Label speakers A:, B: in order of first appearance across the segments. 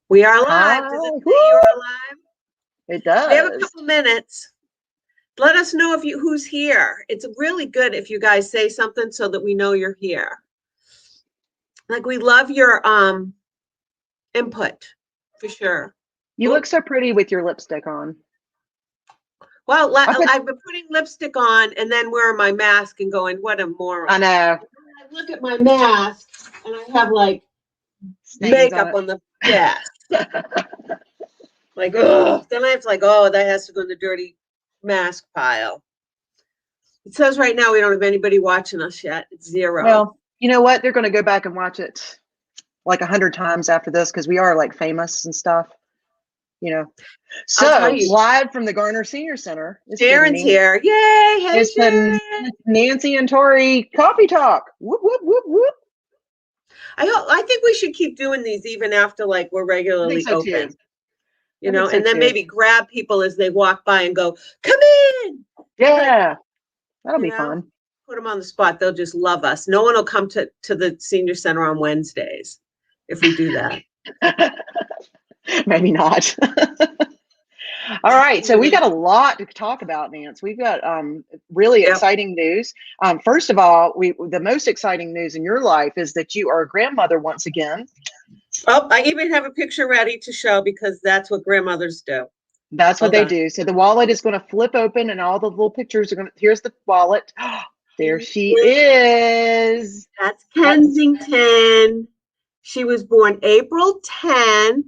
A: We are live.
B: Hi.
A: Does it say
B: Woo!
A: you're alive?
B: It
A: We have a
B: does.
A: couple minutes. Let us know if who's here. It's really good if you guys say something so that we know you're here. Like we love your input for sure.
B: You look so pretty with your lipstick on.
A: Well, I've been putting lipstick on and then wearing my mask and going, what a moron.
B: I know.
A: I look at my mask and I have like
B: Stains
A: makeup on the like, oh, then I have to like, oh, that has to go in the dirty mask pile. It says right now we don't have anybody watching us yet. It's 0.
B: Well, you know what? They're going to go back and watch it like 100 times after this because we are like famous and stuff, you know. So live from the Garner Senior Center.
A: Sharon's here. Yay! Hey, Sharon.
B: Nancy and Torrey coffee talk. Whoop whoop whoop whoop.
A: I think we should keep doing these even after like we're regularly open. You know, and then maybe grab people as they walk by and go, come in.
B: Yeah, that'll be fun.
A: Put them on the spot. They'll just love us. No one will come to the senior center on Wednesdays if we do that.
B: Maybe not. All right, so we've got a lot to talk about, Nance. We've got really exciting news. First of all, the most exciting news in your life is that you are a grandmother once again.
A: Oh, I even have a picture ready to show because that's what grandmothers do.
B: That's what they do. So the wallet is going to flip open and all the little pictures are going to, here's the wallet. There she is.
A: That's Kensington. She was born April 10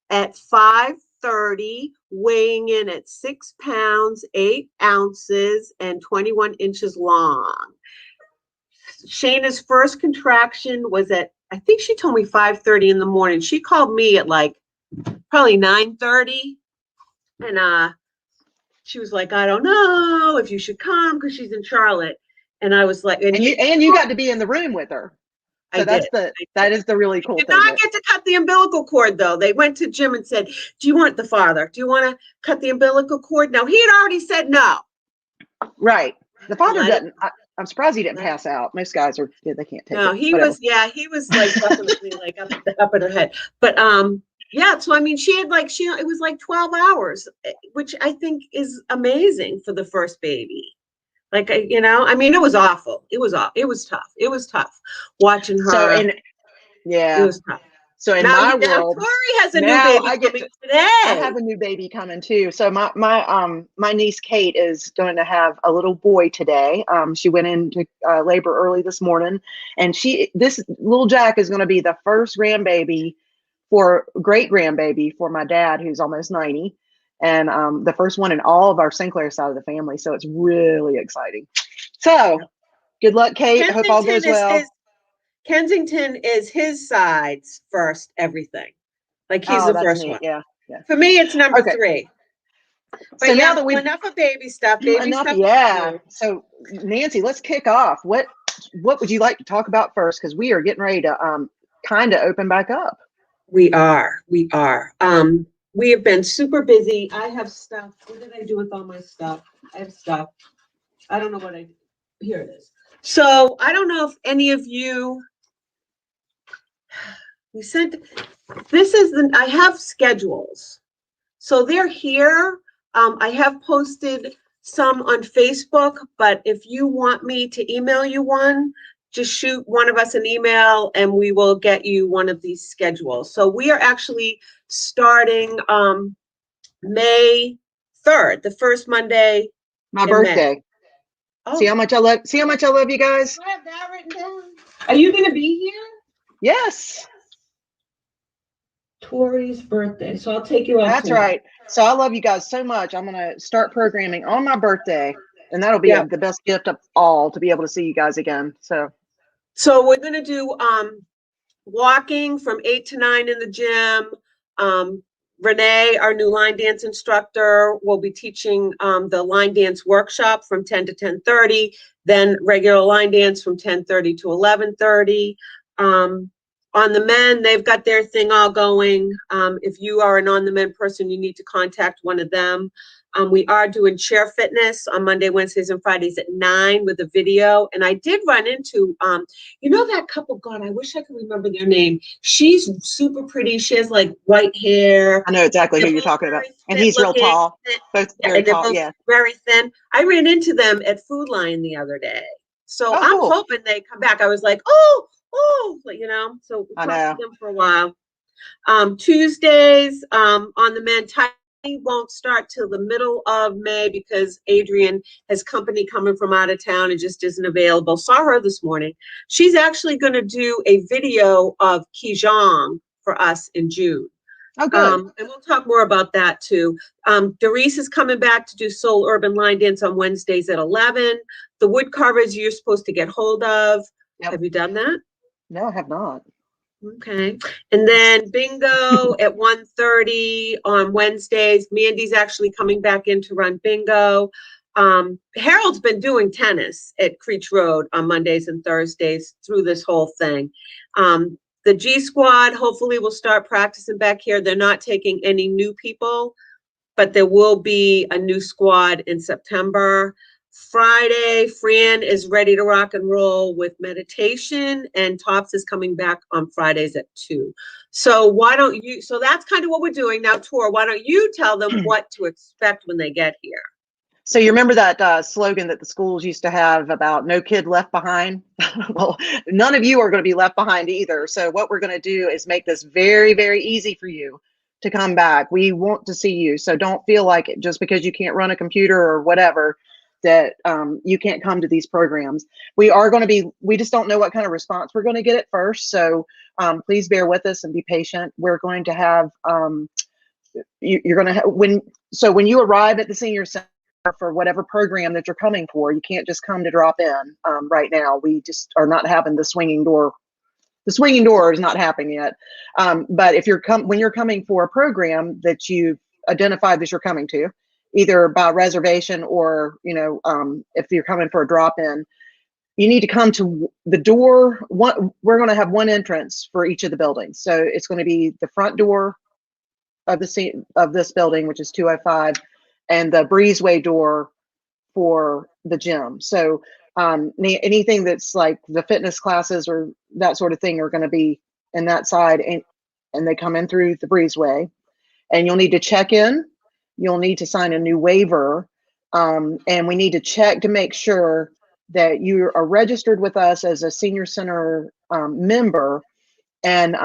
A: at 5:30, weighing in at 6 pounds, 8 ounces, and 21 inches long. Shayna's first contraction was at, I think she told me 5:30 in the morning. She called me at like probably 9:30. And she was like, I don't know if you should come because she's in Charlotte. And I was like,
B: and you got to be in the room with her. So that is the really cool thing.
A: Did not get to cut the umbilical cord though. They went to Jim and said, do you want the father? Do you want to cut the umbilical cord? No, he had already said no.
B: Right. The father doesn't. I'm surprised he didn't pass out. Most guys are, they can't take it.
A: No, he was like definitely like up in her head. But yeah, so I mean, it was like 12 hours, which I think is amazing for the first baby. Like, you know, I mean, it was awful. It was tough. It was tough watching her.
B: So, it was tough. So in my world,
A: Torrey has a new baby coming today.
B: I have a new baby coming too. So my niece Kate is going to have a little boy today. She went into labor early this morning, and this little Jack is going to be the first great grandbaby for my dad, who's almost 90, and the first one in all of our Sinclair side of the family. So it's really exciting. So good luck, Kate. I hope all goes well.
A: Kensington is his side's first everything. Like he's the first one.
B: Yeah.
A: For me, it's number 3. But
B: so now that we
A: enough of baby stuff.
B: So Nancy, let's kick off. What would you like to talk about first? Because we are getting ready to kind of open back up.
A: We are. We have been super busy. I have stuff. What did I do with all my stuff? I have stuff. I don't know what I did. Here it is. So I don't know if any of you. I have schedules. So they're here. I have posted some on Facebook, but if you want me to email you one, just shoot one of us an email and we will get you one of these schedules. So we are actually starting May 3rd, the first Monday.
B: My birthday. Oh. See how much I love you guys.
A: I have that written down. Are you going to be here?
B: Yes.
A: Torrey's birthday. So I'll take you out.
B: That's right. So I love you guys so much. I'm going to start programming on my birthday, and that'll be the best gift of all, to be able to see you guys again.
A: So we're going to do walking from 8 to 9 in the gym. Renee, our new line dance instructor, will be teaching the line dance workshop from 10 to 10:30, then regular line dance from 10:30 to 11:30. On the men, they've got their thing all going. If you are an on the men person, you need to contact one of them. We are doing chair fitness on Monday, Wednesdays, and Fridays at 9 with a video. And I did run into, you know, that couple, God, I wish I could remember their name. She's super pretty. She has like white hair.
B: I know exactly who
A: They're
B: you're
A: both
B: talking about.
A: very
B: And
A: fit
B: he's real
A: looking.
B: tall, both
A: Yeah,
B: very
A: and they're
B: tall.
A: both
B: Yeah.
A: very thin. I ran into them at Food Lion the other day. So
B: Oh,
A: I'm
B: cool.
A: hoping they come back. I was like, oh, you know, so
B: I
A: talk to
B: know.
A: them for a while. Tuesdays on the men, Tiny won't start till the middle of May because Adrian has company coming from out of town and just isn't available. Saw her this morning. She's actually going to do a video of Kijang for us in June.
B: Oh, good.
A: And we'll talk more about that too. Doris is coming back to do Soul Urban Line Dance on Wednesdays at 11. The wood carvers you're supposed to get hold of.
B: Yep.
A: Have you done that?
B: No, I have not.
A: Okay. And then bingo at 1:30 on Wednesdays. Mandy's actually coming back in to run bingo. Harold's been doing tennis at Creech Road on Mondays and Thursdays through this whole thing. The G Squad hopefully will start practicing back here. They're not taking any new people, but there will be a new squad in September. Friday, Fran is ready to rock and roll with meditation, and Tops is coming back on Fridays at 2. So why don't you, so that's kind of what we're doing now, Tor, why don't you tell them what to expect when they get here?
B: So you remember that slogan that the schools used to have about no kid left behind? Well, none of you are going to be left behind either. So what we're going to do is make this very, very easy for you to come back. We want to see you. So don't feel like it, just because you can't run a computer or whatever, that you can't come to these programs. We are going to be, we just don't know what kind of response we're going to get at first. So please bear with us and be patient. We're going to have, you're going to have, when you arrive at the senior center, for whatever program that you're coming for, you can't just come to drop in right now. We just are not having the swinging door. The swinging door is not happening yet. But if when you're coming for a program that you've identified that you're coming to, either by reservation or, you know, if you're coming for a drop in, you need to come to the door. We're going to have one entrance for each of the buildings. So it's going to be the front door of this building, which is 205, and the breezeway door for the gym. So anything that's like the fitness classes or that sort of thing are going to be in that side, and they come in through the breezeway. And you'll need to check in. You'll need to sign a new waiver, and we need to check to make sure that you are registered with us as a senior center member. And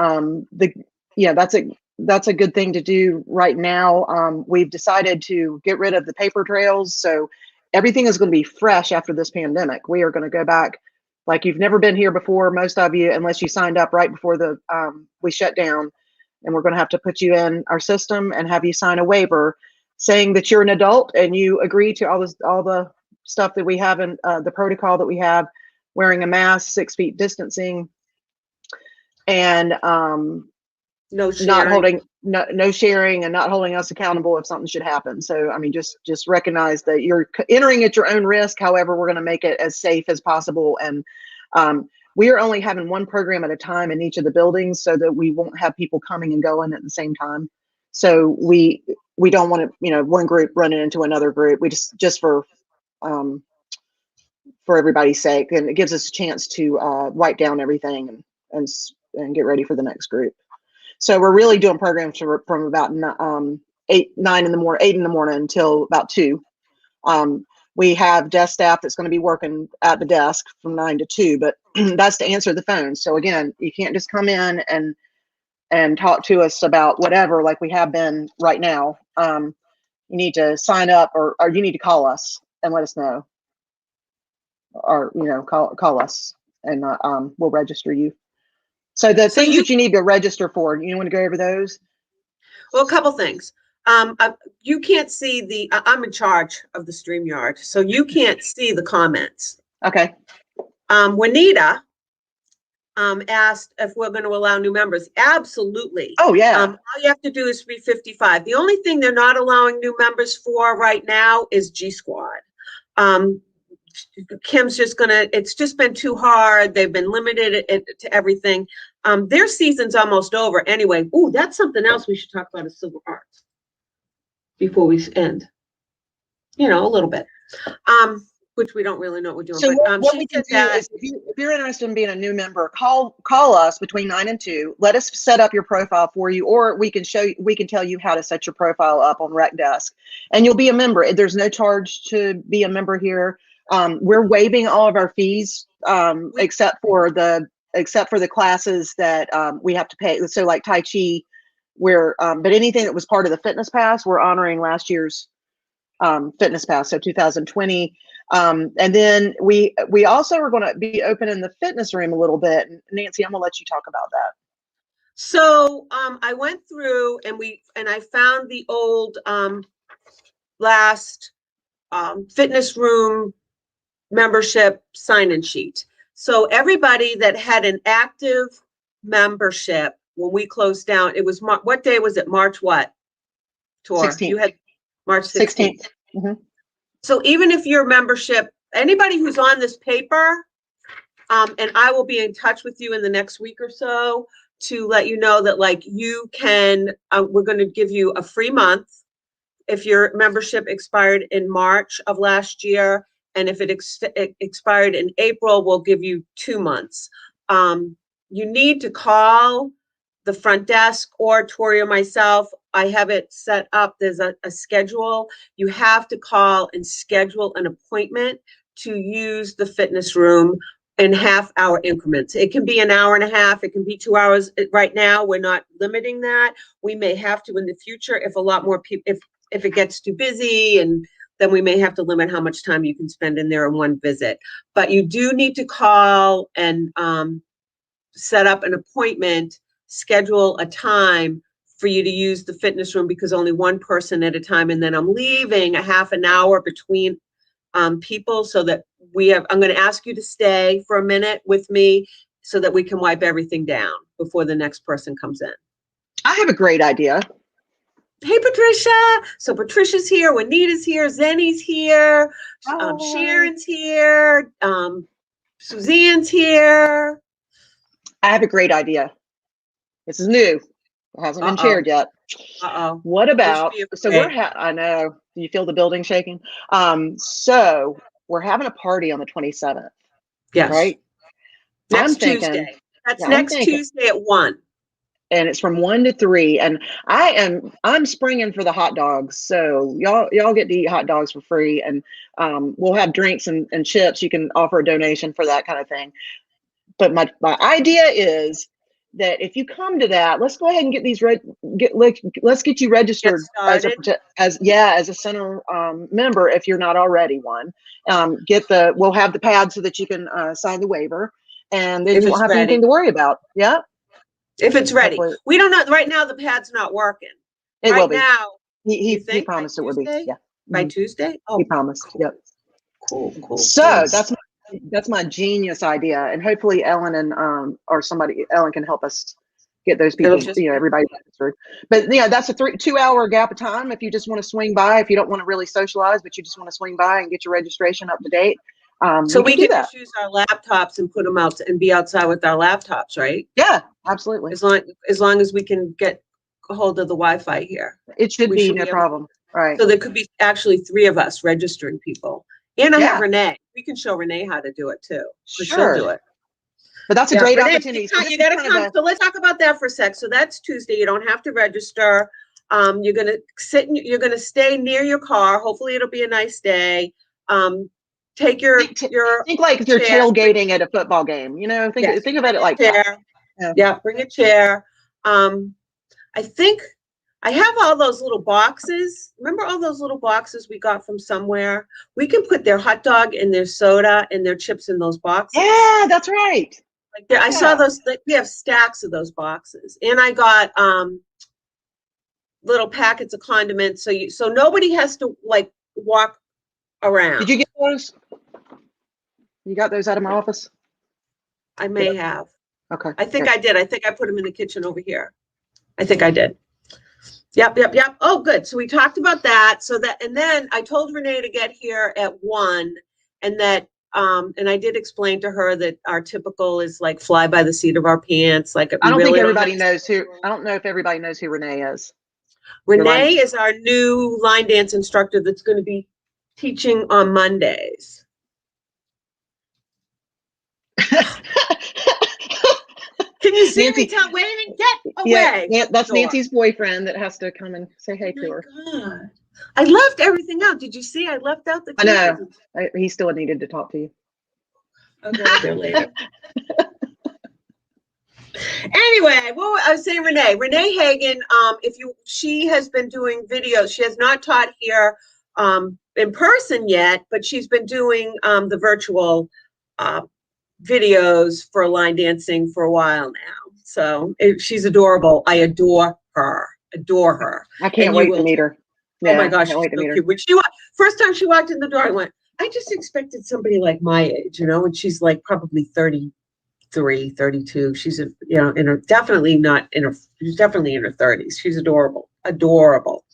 B: that's a good thing to do right now. We've decided to get rid of the paper trails. So everything is going to be fresh after this pandemic. We are going to go back like you've never been here before, most of you, unless you signed up right before we shut down. And we're going to have to put you in our system and have you sign a waiver saying that you're an adult and you agree to all the stuff that we have in the protocol that we have, wearing a mask, 6 feet distancing, and
A: No sharing.
B: not holding no sharing, and not holding us accountable if something should happen. So I mean, just recognize that you're entering at your own risk. However, we're going to make it as safe as possible. And we are only having one program at a time in each of the buildings so that we won't have people coming and going at the same time. So we don't want to, you know, one group running into another group. We just for everybody's sake, and it gives us a chance to wipe down everything and get ready for the next group. So we're really doing programs from about 8 in the morning until about 2. We have desk staff that's going to be working at the desk from 9 to 2, but that's to answer the phone. So again, you can't just come in and talk to us about whatever like we have been right now. You need to sign up, or you need to call us and let us know, or call us, and we'll register you. So the things that you need to register for, you want to go over those?
A: Well, a couple things. You can't see I'm in charge of the StreamYard, so you can't see the comments.
B: Okay.
A: Juanita asked if we're going to allow new members. Absolutely.
B: Oh, yeah.
A: All you have to do is 355. The only thing they're not allowing new members for right now is G Squad. Kim's just it's just been too hard. They've been limited to everything. Their season's almost over anyway. Ooh, that's something else we should talk about is Silver Arts before we end. a little bit. Which we don't really know what we're doing.
B: So
A: But
B: what
A: she
B: we can
A: said
B: do
A: that.
B: is, if you're interested in being a new member, call us between 9 and 2. Let us set up your profile for you, or we can tell you how to set your profile up on Rec Desk, and you'll be a member. There's no charge to be a member here. We're waiving all of our fees, except for the classes that we have to pay. So like Tai Chi, but anything that was part of the Fitness Pass, we're honoring last year's Fitness Pass, so 2020. And then we also are going to be opening the fitness room a little bit. Nancy, I'm going to let you talk about that.
A: So I went through and I found the old last fitness room membership sign-in sheet. So everybody that had an active membership when we closed down, it was what day was it? March what? Tor,
B: 16th.
A: you had March 16th.
B: Mm-hmm.
A: So even if your membership, anybody who's on this paper, and I will be in touch with you in the next week or so to let you know that like you can, we're going to give you a free month if your membership expired in March of last year. And if it expired in April, we'll give you 2 months. You need to call the front desk or Torrey or myself. I have it set up. There's a schedule. You have to call and schedule an appointment to use the fitness room in half-hour increments. It can be an hour and a half. It can be 2 hours. Right now, we're not limiting that. We may have to in the future if a lot more people, if it gets too busy, and then we may have to limit how much time you can spend in there in one visit. But you do need to call and set up an appointment, schedule a time for you to use the fitness room, because only one person at a time. And then I'm leaving a half an hour between people so that I'm going to ask you to stay for a minute with me so that we can wipe everything down before the next person comes in.
B: I have a great idea.
A: Hey, Patricia. So Patricia's here. Juanita's here. Zenny's here. Sharon's here. Suzanne's here.
B: I have a great idea. This is new. It hasn't been shared yet. What about, so I know, you feel the building shaking. So we're having a party on the 27th.
A: Yes.
B: Right?
A: Next Tuesday. That's next Tuesday at 1.
B: And it's from 1 to 3. And I'm springing for the hot dogs. So y'all get to eat hot dogs for free. And we'll have drinks and chips. You can offer a donation for that kind of thing. But my idea is that if you come to that, let's go ahead and get these let's get you registered as a center member if you're not already one. We'll have the pad so that you can sign the waiver, and then you won't have anything to worry about. Yeah.
A: If it's ready. Hopefully. We don't know. Right now, the pad's not working.
B: It will be.
A: Now,
B: he promised it would be. Yeah.
A: By Tuesday? Oh,
B: he promised.
A: Cool.
B: Yep.
A: Cool.
B: So that's my genius idea, and hopefully Ellen and Ellen can help us get those people. Everybody registered. But that's a 2-hour gap of time if you just want to swing by. If you don't want to really socialize, but you just want to swing by and get your registration up to date.
A: So we can just use our laptops and put them out and be outside with our laptops, right?
B: Yeah, absolutely.
A: As long as we can get a hold of the Wi-Fi here.
B: It should be no problem. Right.
A: So there could be actually 3 of us registering people. And I have Renee. We can show Renee how to do it too.
B: Sure.
A: She'll do it.
B: But that's a great opportunity.
A: You got to come. So let's talk about that for a sec. So that's Tuesday. You don't have to register. You're going to you're going to stay near your car. Hopefully it'll be a nice day. Take your
B: think like if you're tailgating at a football game, think about it like that.
A: Yeah, bring a chair. I think I have all those little boxes. Remember all those little boxes we got from somewhere? We can put their hot dog and their soda and their chips in those boxes.
B: Yeah, that's right.
A: I saw those. We have stacks of those boxes, and I got little packets of condiments. So nobody has to walk around.
B: Did you get those? You got those out of my office?
A: I may have.
B: Okay.
A: I think I did. I think I put them in the kitchen over here. I think I did. Yep. Oh, good. So we talked about that. And then I told Renee to get here at 1, and that, and I did explain to her that our typical is like fly by the seat of our pants. I don't know if everybody knows who
B: Renee is.
A: Renee is our new line dance instructor that's going to be teaching on Mondays. Can you see
B: Nancy,
A: me waving? Get away.
B: Yeah, that's
A: Door.
B: Nancy's boyfriend that has to come and say hey
A: Oh
B: to her.
A: God. I left everything out. Did you see? I left out the
B: I know. He still needed to talk to you.
A: I'll go out there later. Anyway, what I was saying, Renee Hagen, she has been doing videos. She has not taught here in person yet, but she's been doing the virtual videos for line dancing for a while now. So she's adorable. I adore her. Adore her.
B: I can't wait to meet her.
A: Yeah, oh my gosh,
B: she's so
A: cute. When first time she walked in the door, I went, I just expected somebody like my age, and she's like probably 33, 32. She's definitely in her 30s. She's adorable. Adorable.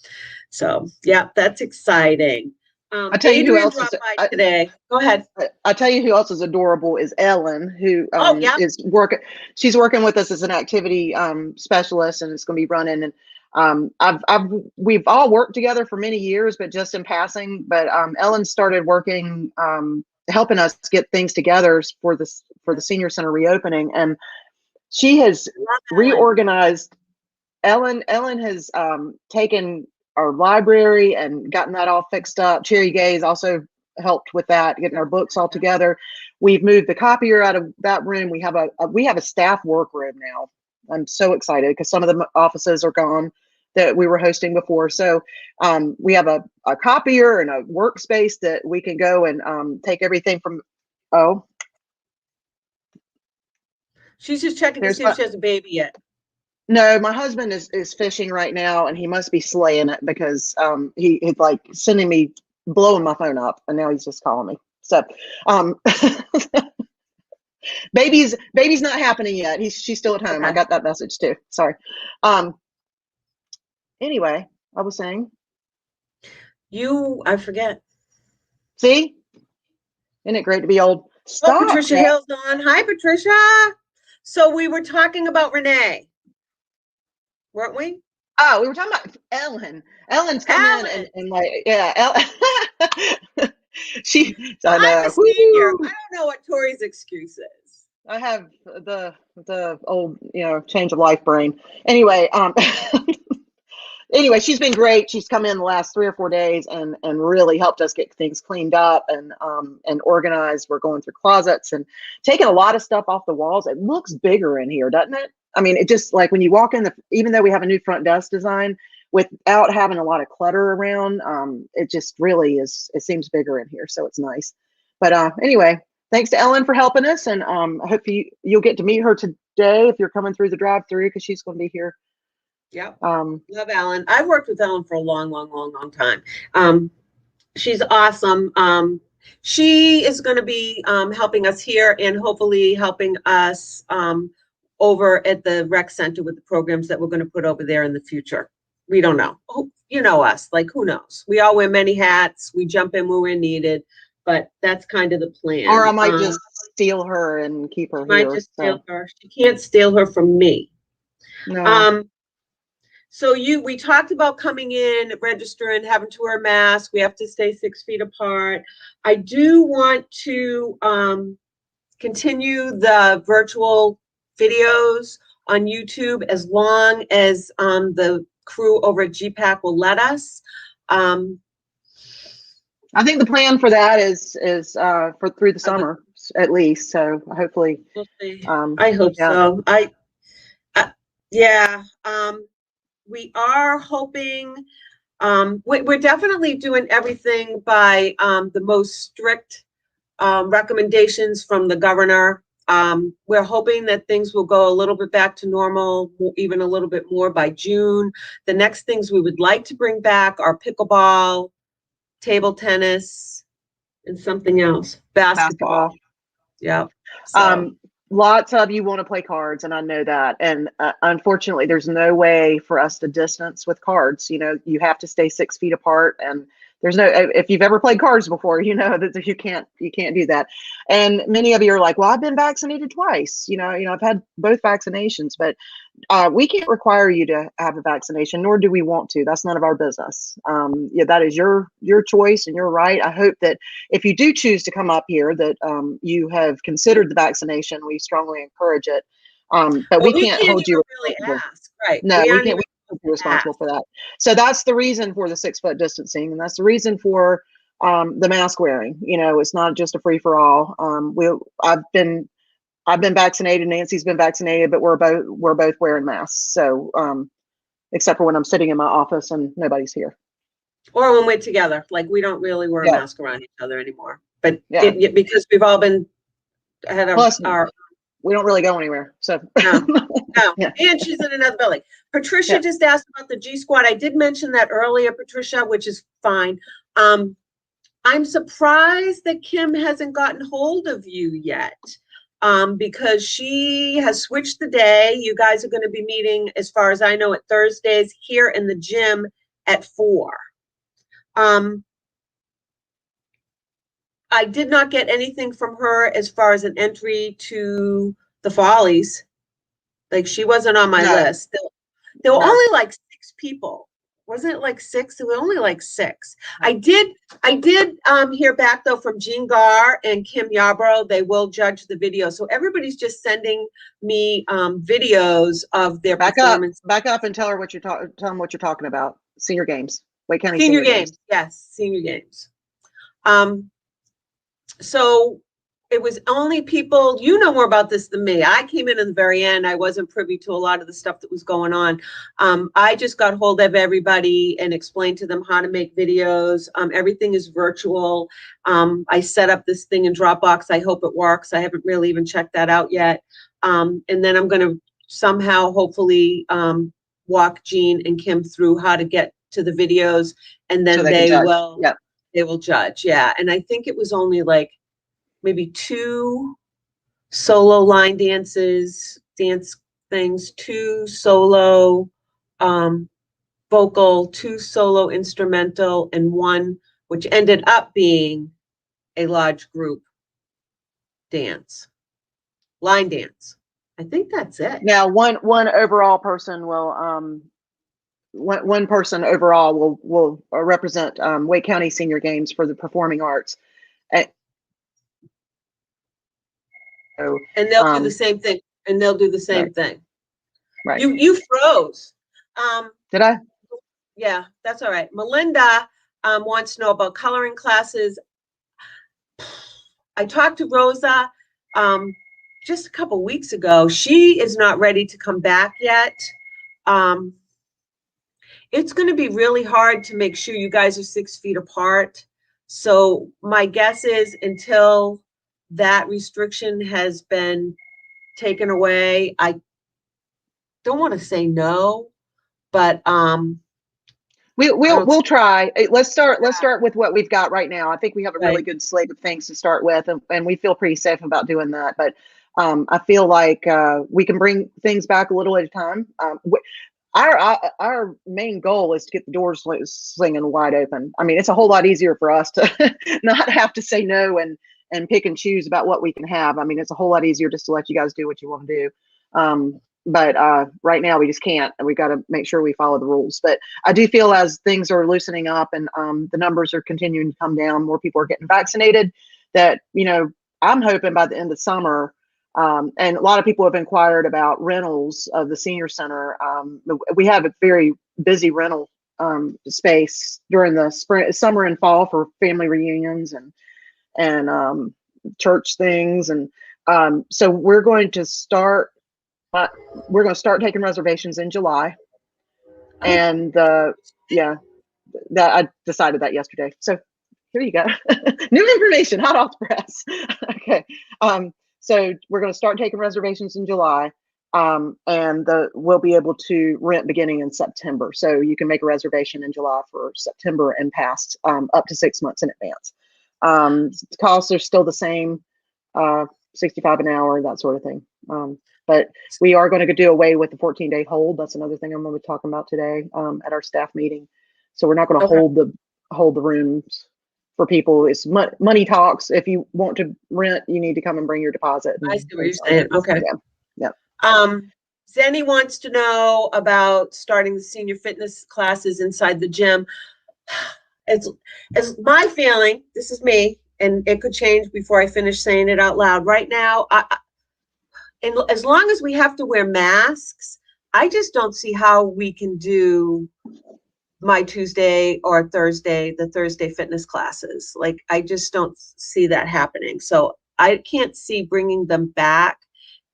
A: So yeah, that's exciting.
B: I'll tell you who else is
A: today. Go ahead.
B: I'll tell you who else is adorable is Ellen, who is working. She's working with us as an activity specialist, and it's going to be running. And we've all worked together for many years, but just in passing. But Ellen started working, helping us get things together for the senior center reopening, and she has reorganized. Ellen has taken our library and gotten that all fixed up. Cherry Gaze also helped with that, getting our books all together. We've moved the copier out of that room. We have a staff workroom now. I'm so excited because some of the offices are gone that we were hosting before. So we have a copier and a workspace that we can go and take everything from. Oh,
A: she's just checking to see if she has a baby yet.
B: No, my husband is fishing right now, and he must be slaying it because he's like sending me, blowing my phone up, and now he's just calling me. So baby's not happening yet. She's still at home. Okay. I got that message too. Sorry. Anyway, I was saying
A: I forget.
B: See? Isn't it great to be old?
A: Stop, Patricia Hill's on. Hi, Patricia. So we were talking about Renee. Weren't we?
B: Oh, we were talking about Ellen. Ellen's come in and like, yeah. I know.
A: I'm a senior. I don't know what Torrey's excuse is.
B: I have the old, change of life brain. Anyway, anyway, she's been great. She's come in the last 3 or 4 days and really helped us get things cleaned up and organized. We're going through closets and taking a lot of stuff off the walls. It looks bigger in here, doesn't it? I mean, it just like when you walk in, even though we have a new front desk design, without having a lot of clutter around, it just really is. It seems bigger in here, so it's nice. But anyway, thanks to Ellen for helping us, and I hope you'll get to meet her today if you're coming through the drive-through because she's going to be here.
A: Yep. Love Ellen. I've worked with Ellen for a long time. She's awesome. She is going to be helping us here and hopefully helping us over at the rec center with the programs that we're going to put over there in the future. We don't know. You know us, like who knows? We all wear many hats. We jump in when we're needed, but that's kind of the plan.
B: Or I might just steal her and keep her here.
A: Might just steal her. She can't steal her from me.
B: No.
A: So we talked about coming in, registering, having to wear a mask. We have to stay 6 feet apart. I do want to continue the virtual videos on YouTube as long as the crew over at GPAC will let us.
B: I think the plan for that is for through the summer at least. So hopefully,
A: we'll see. I hope so. We are hoping. We're definitely doing everything by the most strict recommendations from the governor. We're hoping that things will go a little bit back to normal, even a little bit more by June. The next things we would like to bring back are pickleball, table tennis, and something else. Basketball. Yeah. So.
B: Lots of you want to play cards, and I know that. And unfortunately, there's no way for us to distance with cards. You have to stay 6 feet apart. And there's no, if you've ever played cards before, you know that you can't do that. And many of you are like, well, I've been vaccinated twice, I've had both vaccinations, but we can't require you to have a vaccination, nor do we want to. That's none of our business. Yeah, that is your choice and your right. I hope that if you do choose to come up here, that you have considered the vaccination. We strongly encourage it, but
A: Well,
B: we
A: we
B: can't
A: can't
B: hold
A: even
B: you
A: really
B: responsible.
A: ask, right?
B: No,
A: We
B: we
A: aren't
B: can't.
A: even
B: We can't be responsible
A: ask.
B: for that. So that's the reason for the 6 foot distancing, and that's the reason for the mask wearing. It's not just a free for all. I've been vaccinated. Nancy's been vaccinated, but we're both wearing masks. So, except for when I'm sitting in my office and nobody's here.
A: Or when we're together, like we don't really wear a
B: Yeah.
A: mask around each other anymore. But
B: Yeah.
A: because we've all been had
B: Plus,
A: our
B: we don't really go anywhere. So
A: no.
B: Yeah.
A: And she's in another building. Patricia just asked about the G Squad. I did mention that earlier, Patricia, which is fine. I'm surprised that Kim hasn't gotten hold of you yet. Because she has switched the day. You guys are going to be meeting, as far as I know, at Thursdays here in the gym at 4. I did not get anything from her as far as an entry to the Follies. Like, she wasn't on my list. There were only like 6 people. Wasn't it like 6? There were only like 6. I did hear back though from Jean Gar and Kim Yarborough. They will judge the video. So everybody's just sending me videos of their performance.
B: Back up and tell them what you're talking about. Senior games. Wake County
A: Senior games. Yes, senior games. So it was only people, you know more about this than me. I came in the very end. I wasn't privy to a lot of the stuff that was going on. I just got hold of everybody and explained to them how to make videos. Everything is virtual. I set up this thing in Dropbox. I hope it works. I haven't really even checked that out yet. And then I'm going to somehow, hopefully, walk Jean and Kim through how to get to the videos, and then they will judge. Yeah. And I think it was only like maybe 2 solo line dance things, 2 solo vocal, 2 solo instrumental, and 1 which ended up being a large group line dance. I think that's it.
B: Now, one overall person will one person overall will represent Wake County Senior Games for the performing arts.
A: And they'll do the same thing.
B: Right.
A: You froze.
B: Did I?
A: Yeah, that's all right. Melinda wants to know about coloring classes. I talked to Rosa just a couple weeks ago. She is not ready to come back yet. It's going to be really hard to make sure you guys are 6 feet apart. So my guess is until that restriction has been taken away, I don't want to say no, but
B: we'll try. Let's start with what we've got right now. I think we have a really good slate of things to start with, and we feel pretty safe about doing that. But I feel like we can bring things back a little at a time. Our main goal is to get the doors swinging wide open. I mean, it's a whole lot easier for us to not have to say no and pick and choose about what we can have. I mean, it's a whole lot easier just to let you guys do what you want to do. But right now we just can't, and we've got to make sure we follow the rules. But I do feel as things are loosening up and the numbers are continuing to come down, more people are getting vaccinated, that, I'm hoping by the end of summer, and a lot of people have inquired about rentals of the senior center. We have a very busy rental space during the summer and fall for family reunions and church things. And so we're going to start taking reservations in July. And that I decided that yesterday. So here you go. New information, hot off the press. Okay. So we're going to start taking reservations in July. And we'll be able to rent beginning in September. So you can make a reservation in July for September and past, up to 6 months in advance. The costs are still the same, $65 an hour, that sort of thing. But we are going to do away with the 14-day hold. That's another thing I'm going to be talking about today at our staff meeting. So we're not going to hold hold the rooms for people. It's money talks. If you want to rent, you need to come and bring your deposit.
A: I see what
B: And
A: you're saying. Okay.
B: yeah, yeah.
A: Zenny wants to know about starting the senior fitness classes inside the gym. As my feeling, this is me, and it could change before I finish saying it out loud. Right now, and as long as we have to wear masks, I just don't see how we can do my Tuesday or Thursday, the Thursday fitness classes. Like, I just don't see that happening. So I can't see bringing them back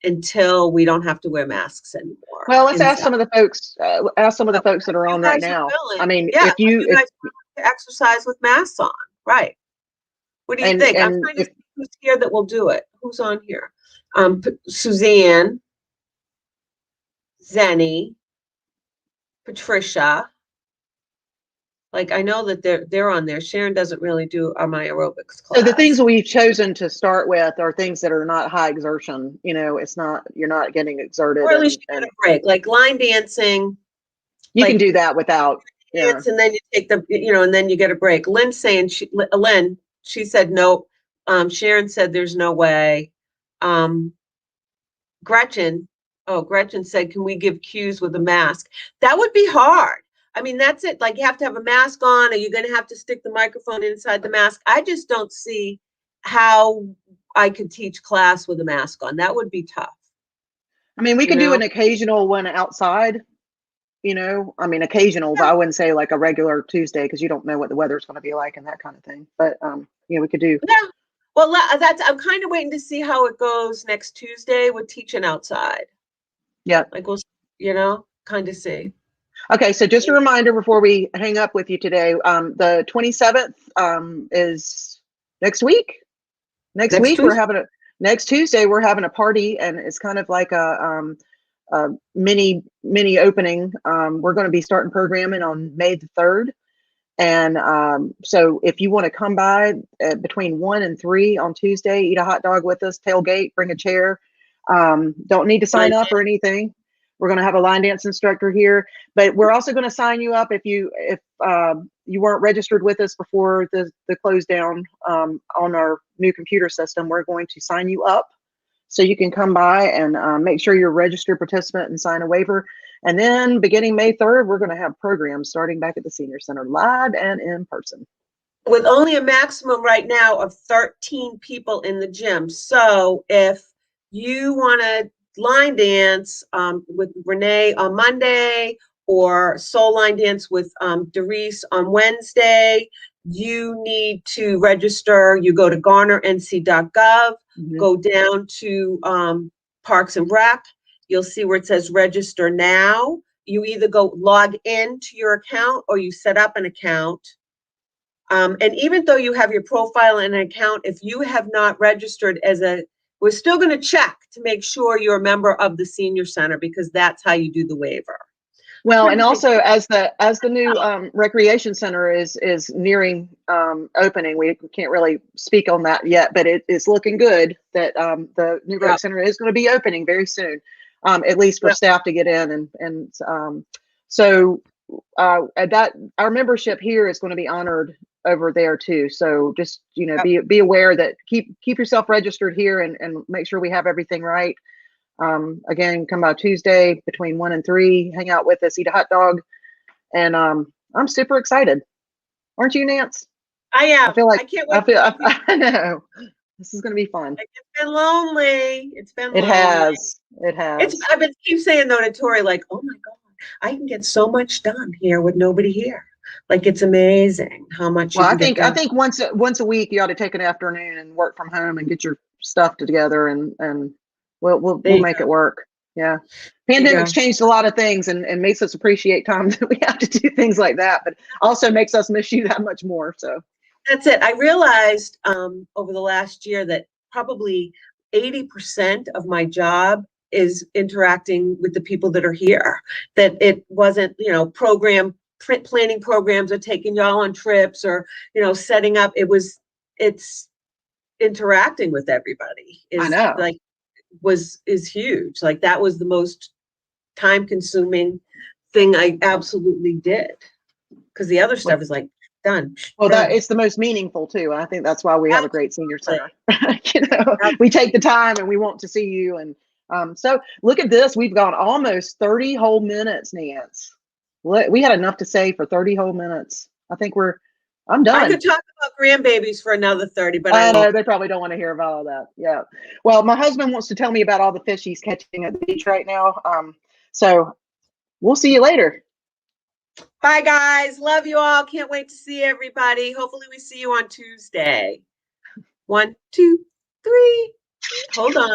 A: until we don't have to wear masks anymore.
B: Well, let's ask
A: inside.
B: some of the folks. Ask some of the folks that are
A: You
B: on right
A: guys are
B: now.
A: willing.
B: I mean,
A: Yeah,
B: if you
A: guys want to exercise with masks on, right? What do you think? I'm trying to see who's here that will do it. Who's on here? Suzanne, Zenny, Patricia. Like, I know that they're on there. Sharon doesn't really do my aerobics class.
B: So the things we've chosen to start with are things that are not high exertion. You know, it's not, you're not getting exerted.
A: Or at least you get a break, like line dancing.
B: You can do that without.
A: Dance, and then you take the, and then you get a break. Lynn's saying, Lynn, she said no. Sharon said there's no way. Gretchen said, can we give cues with a mask? That would be hard. I mean, that's it. Like, you have to have a mask on, or you're going to have to stick the microphone inside the mask. I just don't see how I could teach class with a mask on. That would be tough.
B: I mean, we could do an occasional one outside, I mean, occasional, but I wouldn't say like a regular Tuesday, because you don't know what the weather's going to be like and that kind of thing. But, we could do.
A: Yeah. Well, I'm kind of waiting to see how it goes next Tuesday with teaching outside.
B: Yeah.
A: Like, we'll, kind of see.
B: Okay, so just a reminder before we hang up with you today, the 27th is next week. Next week Tuesday. Next Tuesday we're having a party, and it's kind of like a mini opening. We're going to be starting programming on May the 3rd, and so if you want to come by between 1 and 3 on Tuesday, eat a hot dog with us, tailgate, bring a chair. Don't need to sign up or anything. We're going to have a line dance instructor here, but we're also going to sign you up if you weren't registered with us before the close down on our new computer system. We're going to sign you up so you can come by and make sure you're a registered participant and sign a waiver. And then beginning May 3rd, we're going to have programs starting back at the Senior Center, live and in person.
A: With only a maximum right now of 13 people in the gym. So if you want to line dance with Renee on Monday, or soul line dance with Doris on Wednesday, you need to register. You go to garnernc.gov, go down to Parks and Rec. You'll see where it says register now. You either go log into your account or you set up an account. And even though you have your profile and an account, if you have not registered we're still going to check to make sure you're a member of the Senior Center, because that's how you do the waiver.
B: Well, and also as the new recreation center is nearing opening, we can't really speak on that yet, but it's looking good that the new rec center is going to be opening very soon, at least for staff to get in, and so that our membership here is going to be honored over there too. So just be aware that keep yourself registered here and make sure we have everything right. Again, come by Tuesday between 1 and 3, hang out with us, eat a hot dog, and I'm super excited. Aren't you, Nance?
A: I am.
B: I feel like
A: I can't wait.
B: I know this is going to be fun.
A: It's been lonely.
B: It has.
A: I've been keep saying though to Torrey, like, oh my God, I can get so much done here with nobody here. Like, it's amazing how much.
B: Well, I think once a week you ought to take an afternoon and work from home and get your stuff together, and we'll make it work. Yeah. Pandemic's changed a lot of things and makes us appreciate times that we have to do things like that, but also makes us miss you that much more. So
A: that's it. I realized over the last year that probably 80% of my job is interacting with the people that are here, that it wasn't, planning programs or taking y'all on trips or, setting up. It's interacting with everybody.
B: I know.
A: Is huge. Like, that was the most time consuming thing I absolutely did, because the other stuff is like Done.
B: Well, that
A: Done.
B: it's the most meaningful too. And I think that's why we have a great senior center. You know,
A: Absolutely.
B: we take the time and we want to see you. And so look at this. We've gone almost 30 whole minutes, Nance. We had enough to say for 30 whole minutes. I think I'm
A: I
B: done.
A: could talk about grandbabies for another 30, but I
B: I
A: won't.
B: know they probably don't want to hear about all that. Yeah. Well, my husband wants to tell me about all the fish he's catching at the beach right now. So we'll see you later.
A: Bye, guys. Love you all. Can't wait to see everybody. Hopefully, we see you on Tuesday. 1, 2, 3. Hold on.